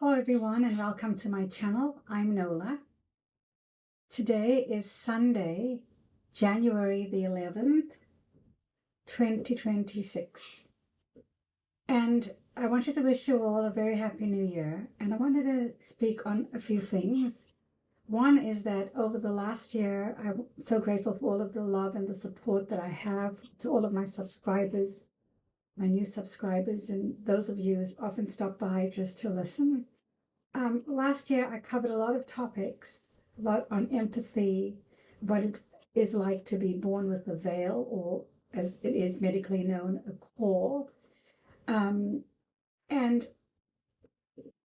Hello everyone and welcome to my channel. I'm Nola. Today is Sunday, January the 11th, 2026. And I wanted to wish you all a very happy new year. And I wanted to speak on a few things. One is that over the last year, I'm so grateful for all of the love and the support that I have to all of my subscribers, my new subscribers, and those of you who often stop by just to listen. Last year, I covered a lot of topics, a lot on empathy, what it is like to be born with a veil, or as it is medically known, a call, and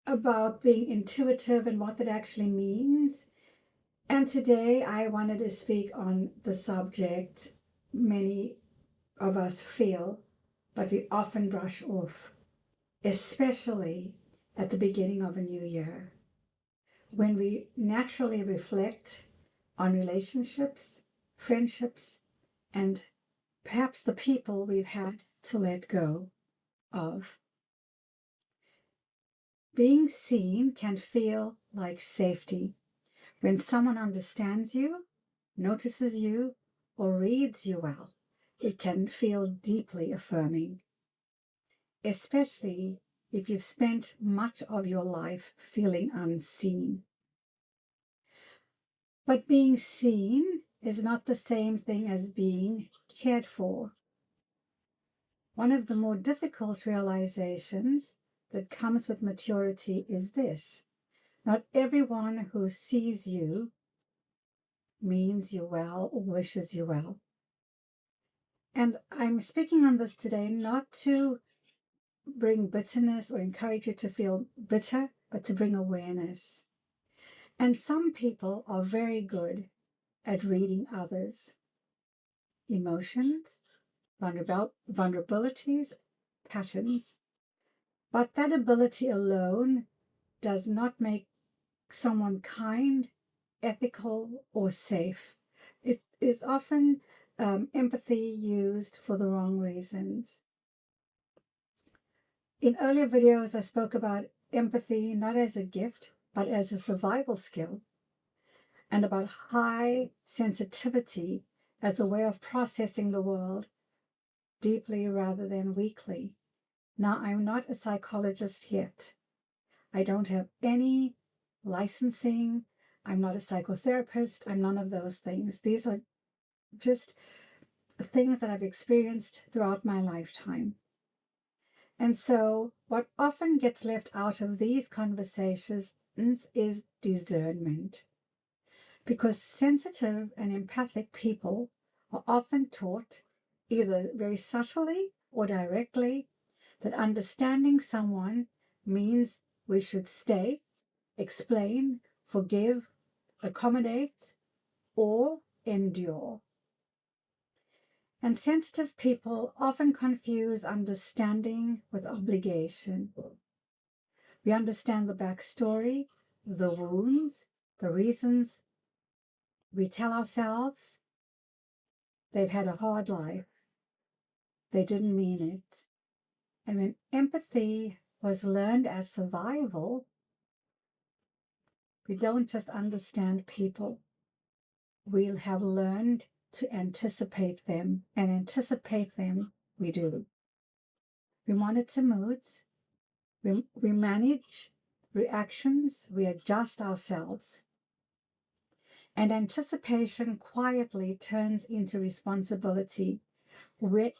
about being intuitive and what that actually means. And today, I wanted to speak on the subject many of us feel, but we often brush off, especially at the beginning of a new year, when we naturally reflect on relationships, friendships, and perhaps the people we've had to let go of. Being seen can feel like safety when someone understands you, notices you, or reads you well. It can feel deeply affirming, especially if you've spent much of your life feeling unseen. But being seen is not the same thing as being cared for. One of the more difficult realizations that comes with maturity is this: not everyone who sees you means you well or wishes you well. And I'm speaking on this today not to bring bitterness or encourage you to feel bitter, but to bring awareness. And some people are very good at reading others' emotions, vulnerabilities, patterns. But that ability alone does not make someone kind, ethical, or safe. It is often empathy used for the wrong reasons. In earlier videos, I spoke about empathy not as a gift, but as a survival skill, and about high sensitivity as a way of processing the world deeply rather than weakly. Now, I'm not a psychologist yet. I don't have any licensing. I'm not a psychotherapist. I'm none of those things. These are just things that I've experienced throughout my lifetime. And so what often gets left out of these conversations is discernment. Because sensitive and empathic people are often taught, either very subtly or directly, that understanding someone means we should stay, explain, forgive, accommodate, or endure. And sensitive people often confuse understanding with obligation. We understand the backstory, the wounds, the reasons. We tell ourselves they've had a hard life. They didn't mean it. And when empathy was learned as survival, we don't just understand people. We'll have learned to anticipate them, and anticipate them we do. We monitor moods, we manage reactions, we adjust ourselves. And anticipation quietly turns into responsibility,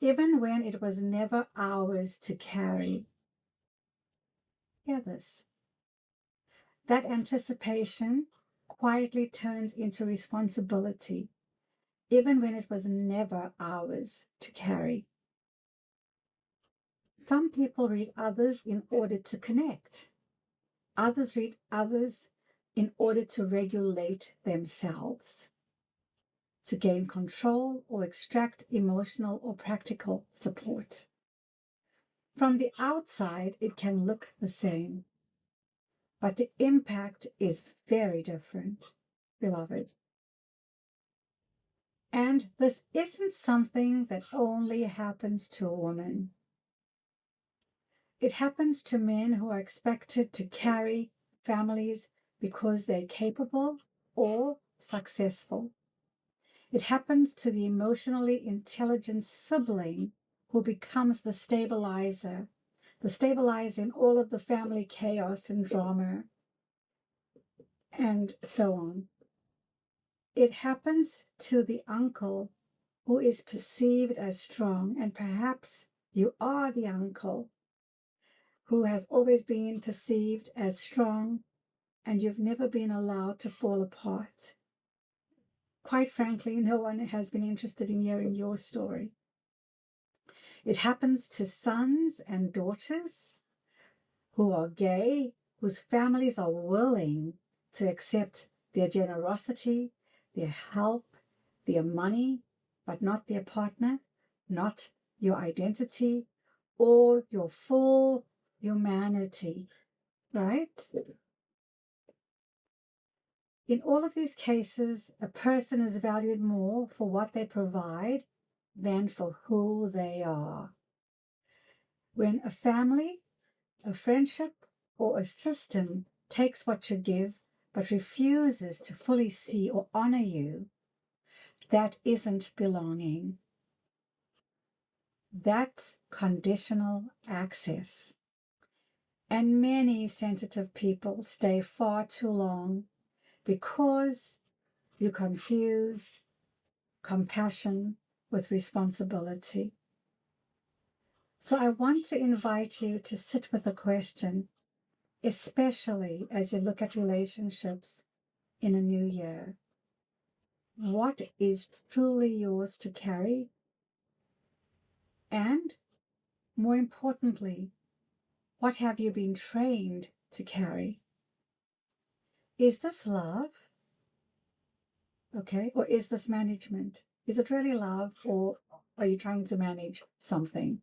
even when it was never ours to carry. Hear this. That anticipation quietly turns into responsibility, even when it was never ours to carry. Some people read others in order to connect. Others read others in order to regulate themselves, to gain control or extract emotional or practical support. From the outside, it can look the same, but the impact is very different, beloved. And this isn't something that only happens to a woman. It happens to men who are expected to carry families because they're capable or successful. It happens to the emotionally intelligent sibling who becomes the stabilizer in all of the family chaos and drama, and so on. It happens to the uncle who is perceived as strong, and perhaps you are the uncle who has always been perceived as strong, and you've never been allowed to fall apart. Quite frankly, no one has been interested in hearing your story. It happens to sons and daughters who are gay, whose families are willing to accept their generosity, their help, their money, but not their partner, not your identity, or your full humanity, right? In all of these cases, a person is valued more for what they provide than for who they are. When a family, a friendship, or a system takes what you give but refuses to fully see or honor you, that isn't belonging. That's conditional access. And many sensitive people stay far too long because you confuse compassion with responsibility. So I want to invite you to sit with a question, especially as you look at relationships in a new year. What is truly yours to carry? And more importantly, what have you been trained to carry? Is this love? Okay, or is this management? Is it really love, or are you trying to manage something?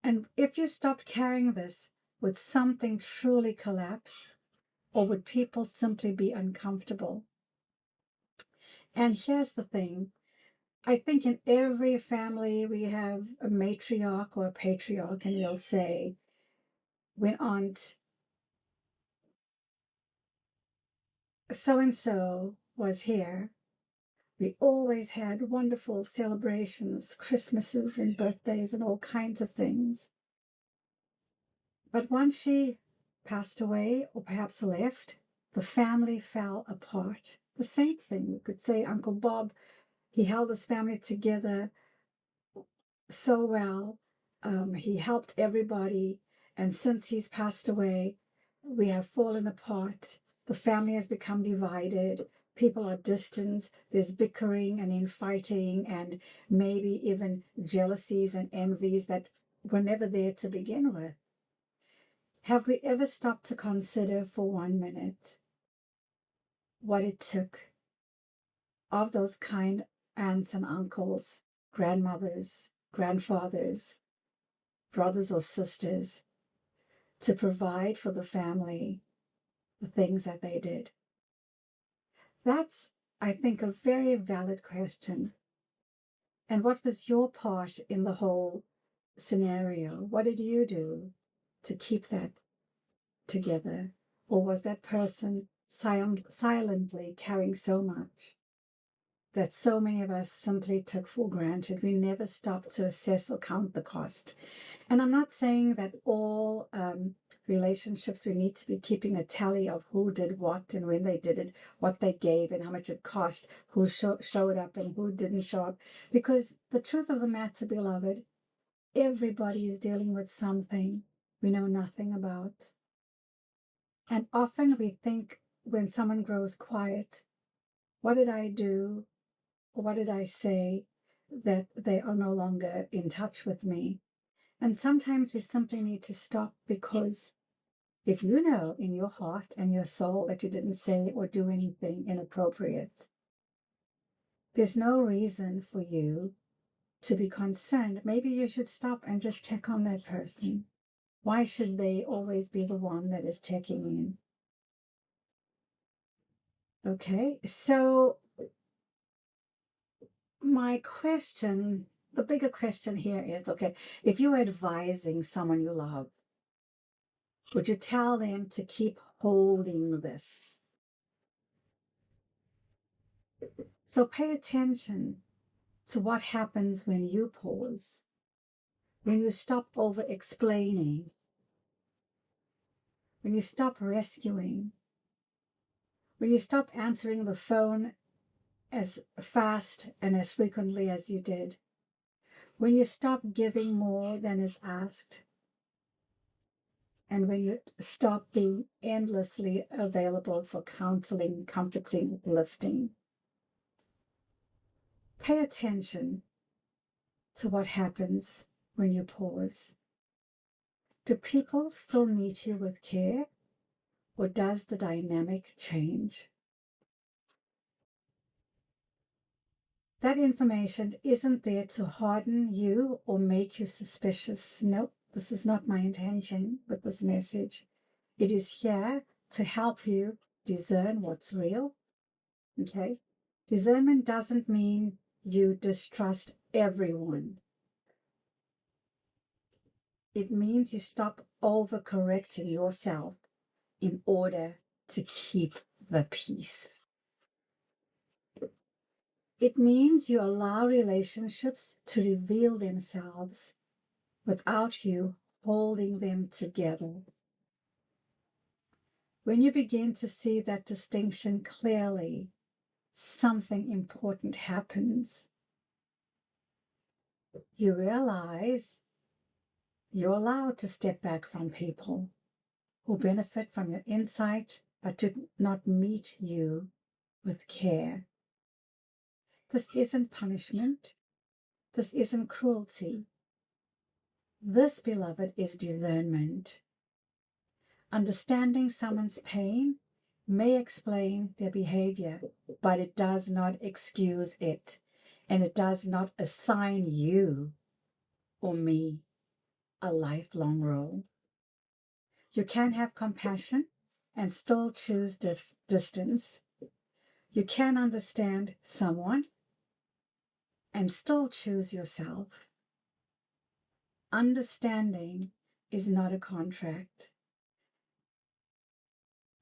And if you stopped carrying this, would something truly collapse, or would people simply be uncomfortable? And here's the thing. I think in every family we have a matriarch or a patriarch, and we'll say, when Aunt so-and-so was here, we always had wonderful celebrations, Christmases and birthdays and all kinds of things. But once she passed away or perhaps left, the family fell apart. The same thing, you could say Uncle Bob, he held his family together so well. He helped everybody. And since he's passed away, we have fallen apart. The family has become divided. People are distant. There's bickering and infighting and maybe even jealousies and envies that were never there to begin with. Have we ever stopped to consider for 1 minute what it took of those kind aunts and uncles, grandmothers, grandfathers, brothers or sisters, to provide for the family the things that they did? That's, I think, a very valid question. And what was your part in the whole scenario? What did you do to keep that together? Or was that person silently carrying so much that so many of us simply took for granted? We never stopped to assess or count the cost. And I'm not saying that all relationships we need to be keeping a tally of who did what and when they did it, what they gave and how much it cost, who showed up and who didn't show up. Because the truth of the matter, beloved, everybody is dealing with something we know nothing about. And often we think when someone grows quiet, what did I do? Or what did I say that they are no longer in touch with me? And sometimes we simply need to stop, because if you know in your heart and your soul that you didn't say or do anything inappropriate, there's no reason for you to be concerned. Maybe you should stop and just check on that person. Why should they always be the one that is checking in? Okay, so my question the bigger question here is, okay, if you were advising someone you love, would you tell them to keep holding this? So pay attention to what happens when you pause, when you stop over-explaining, when you stop rescuing, when you stop answering the phone as fast and as frequently as you did, when you stop giving more than is asked, and when you stop being endlessly available for counseling, comforting, lifting. Pay attention to what happens when you pause. Do people still meet you with care, or does the dynamic change? That information isn't there to harden you or make you suspicious. No, this is not my intention with this message. It is here to help you discern what's real. Okay? Discernment doesn't mean you distrust everyone. It means you stop overcorrecting yourself in order to keep the peace. It means you allow relationships to reveal themselves without you holding them together. When you begin to see that distinction clearly, something important happens. You realize you're allowed to step back from people who benefit from your insight but do not meet you with care. This isn't punishment. This isn't cruelty. This, beloved, is discernment. Understanding someone's pain may explain their behavior, but it does not excuse it, and it does not assign you or me a lifelong role. You can have compassion and still choose distance. You can understand someone and still choose yourself. Understanding is not a contract.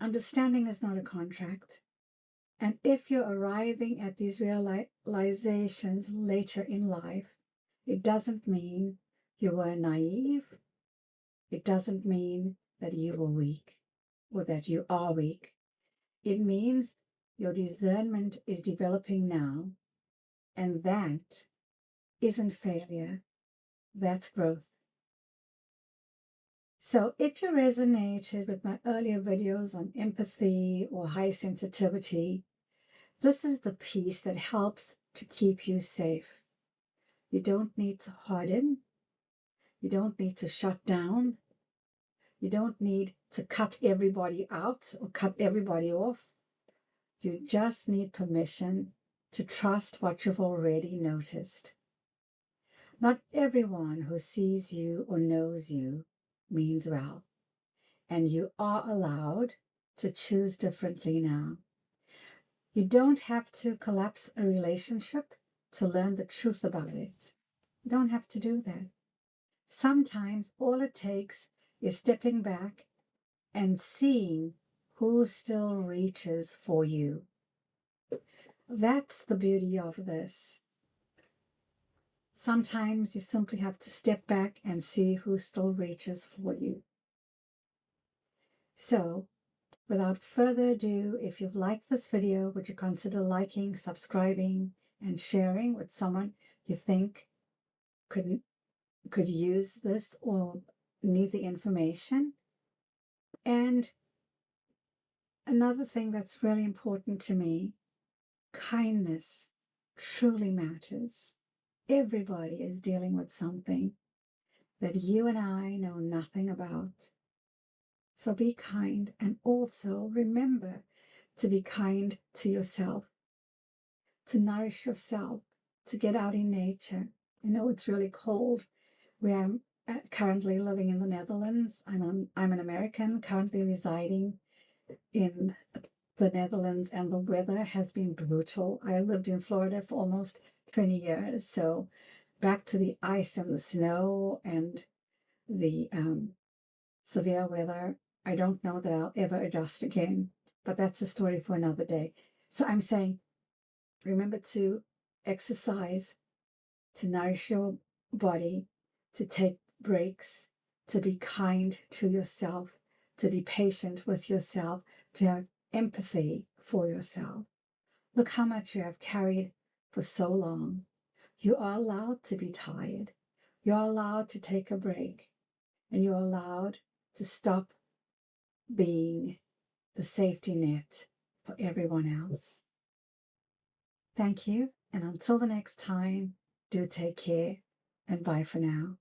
Understanding is not a contract. And if you're arriving at these realizations later in life, it doesn't mean you were naive. It doesn't mean that you were weak or that you are weak. It means your discernment is developing now, and that isn't failure. That's growth. So if you resonated with my earlier videos on empathy or high sensitivity, this is the piece that helps to keep you safe. You don't need to harden. You don't need to shut down. You don't need to cut everybody out or cut everybody off. You just need permission to trust what you've already noticed. Not everyone who sees you or knows you means well, and you are allowed to choose differently now. You don't have to collapse a relationship to learn the truth about it. You don't have to do that. Sometimes all it takes is stepping back and seeing who still reaches for you. That's the beauty of this. Sometimes you simply have to step back and see who still reaches for you. So, without further ado, if you've liked this video, would you consider liking, subscribing, and sharing with someone you think could use this or need the information? And another thing that's really important to me, kindness truly matters. Everybody is dealing with something that you and I know nothing about. So be kind, and also remember to be kind to yourself, to nourish yourself, to get out in nature. I know it's really cold where I'm currently living in the Netherlands. I'm an American currently residing in the Netherlands, and the weather has been brutal. I lived in Florida for almost 20 years, so back to the ice and the snow and the severe weather, I don't know that I'll ever adjust again, but that's a story for another day. So I'm saying, remember to exercise, to nourish your body, to take breaks, to be kind to yourself, to be patient with yourself, to have empathy for yourself. Look how much you have carried for so long. You are allowed to be tired. You are allowed to take a break. And you are allowed to stop being the safety net for everyone else. Thank you. And until the next time, do take care and bye for now.